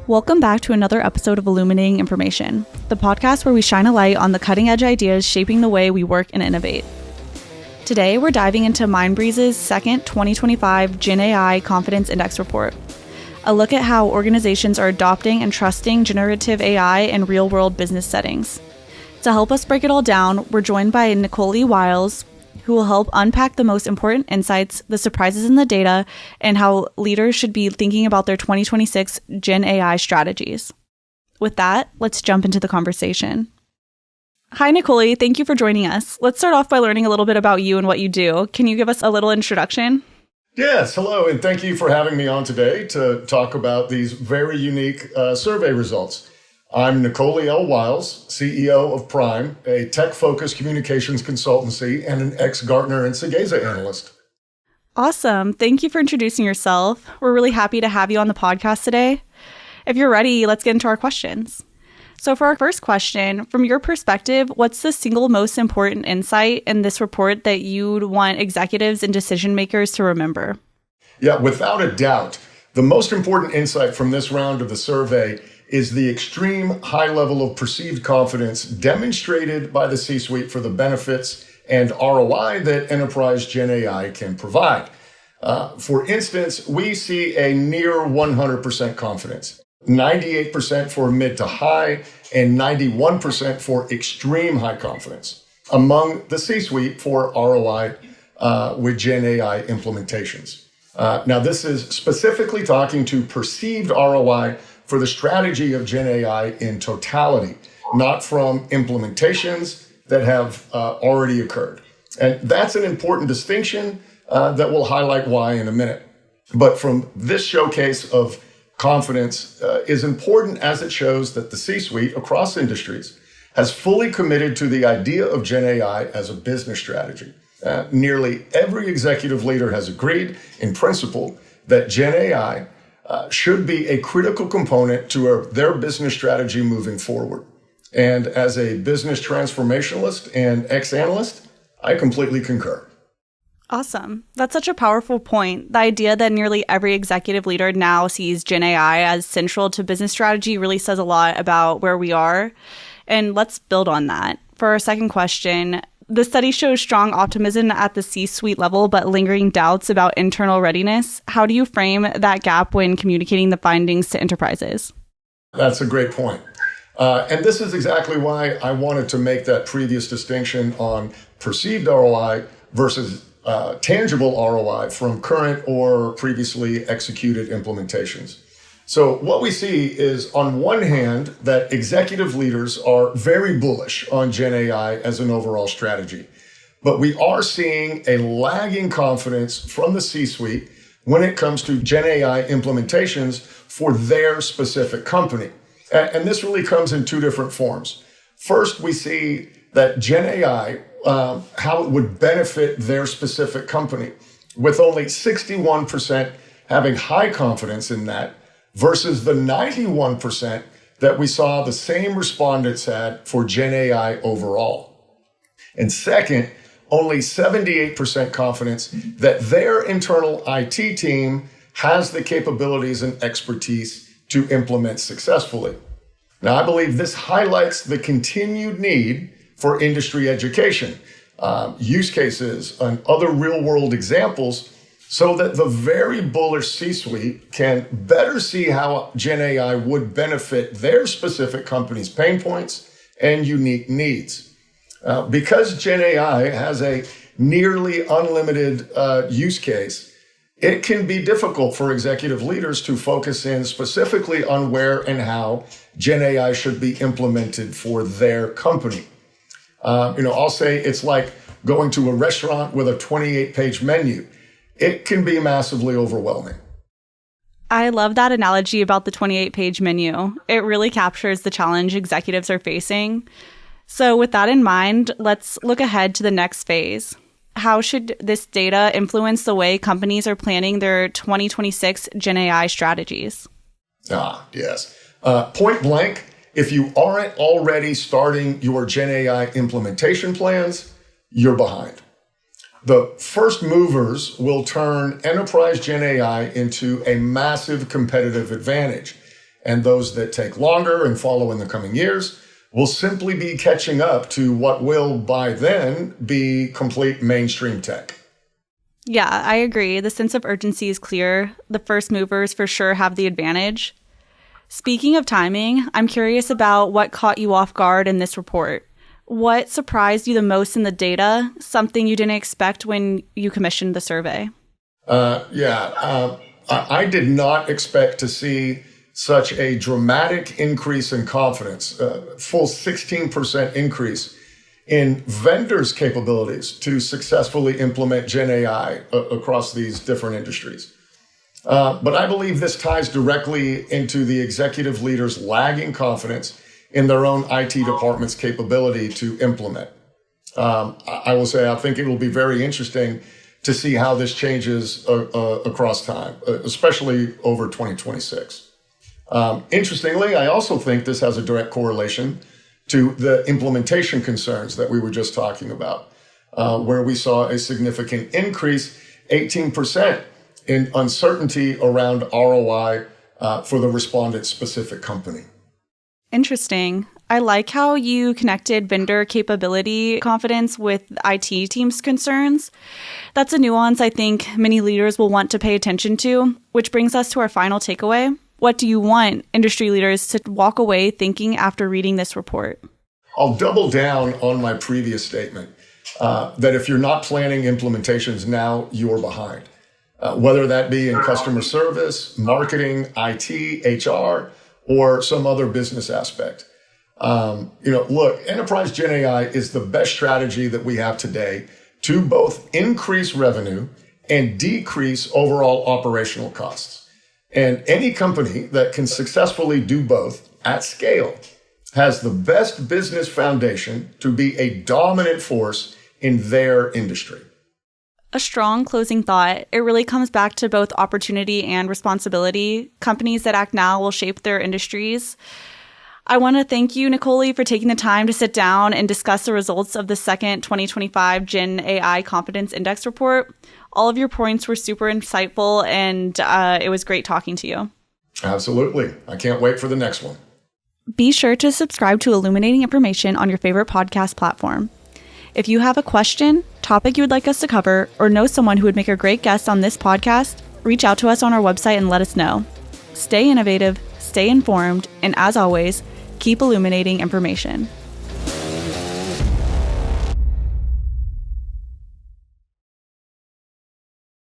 Welcome back to another episode of Illuminating Information, the podcast where we shine a light on the cutting-edge ideas shaping the way we work and innovate. Today, we're diving into Mindbreeze's second 2025 GenAI Confidence Index report, a look at how organizations are adopting and trusting generative AI in real-world business settings. To help us break it all down, we're joined by Nicolia Wiles, who will help unpack the most important insights, the surprises in the data, and how leaders should be thinking about their 2026 Gen AI strategies. With that, let's jump into the conversation. Hi, Nicolia. Thank you for joining us. Let's start off by learning a little bit about you and what you do. Can you give us a little introduction? Yes, hello, and thank you for having me on today to talk about these very unique survey results. I'm Nicolia Wiles, CEO of Prime, a tech-focused communications consultancy and an ex-Gartner and Segeza analyst. Awesome. Thank you for introducing yourself. We're really happy to have you on the podcast today. If you're ready, let's get into our questions. So for our first question, from your perspective, what's the single most important insight in this report that you'd want executives and decision makers to remember? Yeah, without a doubt, the most important insight from this round of the survey is the extreme high level of perceived confidence demonstrated by the C-suite for the benefits and ROI that enterprise Gen AI can provide. For instance, we see a near 100% confidence, 98% for mid to high, and 91% for extreme high confidence among the C-suite for ROI with Gen AI implementations. Now, this is specifically talking to perceived ROI for the strategy of Gen AI in totality, not from implementations that have already occurred. And that's an important distinction that we'll highlight why in a minute. But from this showcase of confidence is important as it shows that the C-suite across industries has fully committed to the idea of Gen AI as a business strategy. Nearly every executive leader has agreed in principle that Gen AI should be a critical component to their business strategy moving forward. And as a business transformationalist and ex-analyst, I completely concur. Awesome. That's such a powerful point. The idea that nearly every executive leader now sees Gen AI as central to business strategy really says a lot about where we are. And let's build on that. For our second question, the study shows strong optimism at the C-suite level, but lingering doubts about internal readiness. How do you frame that gap when communicating the findings to enterprises? That's a great point. And this is exactly why I wanted to make that previous distinction on perceived ROI versus tangible ROI from current or previously executed implementations. So what we see is, on one hand, that executive leaders are very bullish on Gen AI as an overall strategy. But we are seeing a lagging confidence from the C-suite when it comes to Gen AI implementations for their specific company. And this really comes in two different forms. First, we see that Gen AI, how it would benefit their specific company, with only 61% having high confidence in that, versus the 91% that we saw the same respondents had for Gen AI overall. And second, only 78% confidence that their internal IT team has the capabilities and expertise to implement successfully. Now, I believe this highlights the continued need for industry education, use cases, and other real-world examples, so that the very bullish C-suite can better see how Gen AI would benefit their specific company's pain points and unique needs. Because Gen AI has a nearly unlimited use case, it can be difficult for executive leaders to focus in specifically on where and how Gen AI should be implemented for their company. I'll say it's like going to a restaurant with a 28-page menu. It can be massively overwhelming. I love that analogy about the 28-page menu. It really captures the challenge executives are facing. So with that in mind, let's look ahead to the next phase. How should this data influence the way companies are planning their 2026 Gen AI strategies? Yes. Point blank, if you aren't already starting your Gen AI implementation plans, you're behind. The first movers will turn enterprise Gen AI into a massive competitive advantage. and those that take longer and follow in the coming years will simply be catching up to what will by then be complete mainstream tech. Yeah, I agree. The sense of urgency is clear. The first movers for sure have the advantage. Speaking of timing, I'm curious about what caught you off guard in this report. What surprised you the most in the data? Something you didn't expect when you commissioned the survey? I did not expect to see such a dramatic increase in confidence, full 16% increase in vendors' capabilities to successfully implement GenAI across these different industries. But I believe this ties directly into the executive leaders' lagging confidence in their own IT department's capability to implement. I will say I think it will be very interesting to see how this changes across time, especially over 2026. Interestingly, I also think this has a direct correlation to the implementation concerns that we were just talking about, where we saw a significant increase, 18%, in uncertainty around ROI for the respondent-specific company. Interesting. I like how you connected vendor capability confidence with IT team's concerns. That's a nuance I think many leaders will want to pay attention to, which brings us to our final takeaway. What do you want industry leaders to walk away thinking after reading this report? I'll double down on my previous statement that if you're not planning implementations now, you're behind. Whether that be in customer service, marketing, IT, HR, or some other business aspect. Look, enterprise GenAI is the best strategy that we have today to both increase revenue and decrease overall operational costs. And any company that can successfully do both at scale has the best business foundation to be a dominant force in their industry. A strong closing thought. It really comes back to both opportunity and responsibility. Companies that act now will shape their industries. I want to thank you, Nicolia, for taking the time to sit down and discuss the results of the second 2025 GenAI Confidence Index report. All of your points were super insightful, and it was great talking to you. Absolutely. I can't wait for the next one. Be sure to subscribe to Illuminating Information on your favorite podcast platform. If you have a question, topic you would like us to cover, or know someone who would make a great guest on this podcast, reach out to us on our website and let us know. Stay innovative, stay informed, and as always, keep illuminating information.